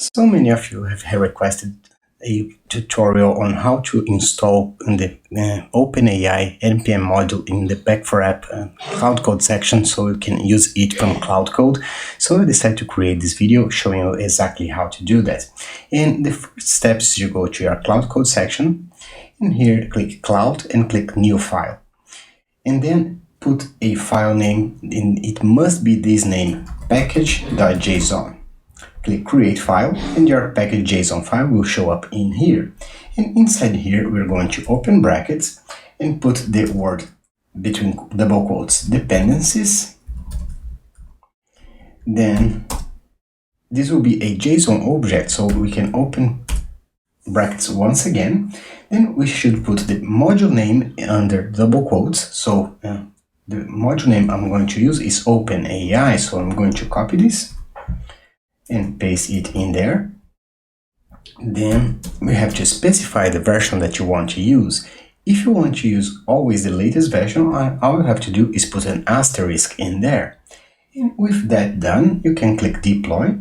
So many of you have requested a tutorial on how to install in the OpenAI NPM module in the Back4App Cloud Code section so you can use it from Cloud Code. So I decided to create this video showing you exactly how to do that. And the first step is you go to your Cloud Code section, and here click Cloud and click New File. And then put a file name, and it must be this name, package.json. Click Create File, and your package.json file will show up in here. And inside here, we're going to open brackets and put the word between double quotes, dependencies. Then this will be a JSON object, so we can open brackets once again. Then we should put the module name under double quotes. So the module name I'm going to use is OpenAI, so I'm going to copy this and paste it in there. Then we have to specify the version that you want to use. If you want to use always the latest version, all you have to do is put an asterisk in there. And with that done, you can click Deploy.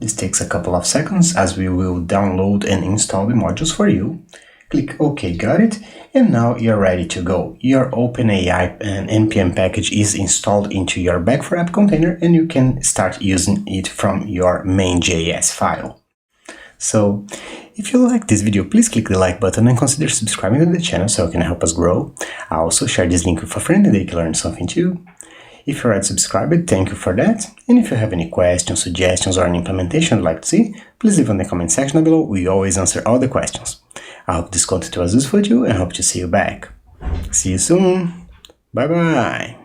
This takes a couple of seconds as we will download and install the modules for you. Click OK, got it, and now you're ready to go. Your OpenAI and NPM package is installed into your Back4App container, and you can start using it from your main.js file. So, if you like this video, please click the like button and consider subscribing to the channel so you can help us grow. I also share this link with a friend and they can learn something too. If you're already subscribed, thank you for that. And if you have any questions, suggestions, or an implementation you'd like to see, please leave in the comment section below. We always answer all the questions. I hope this content was useful to you and hope to see you back. See you soon. Bye bye.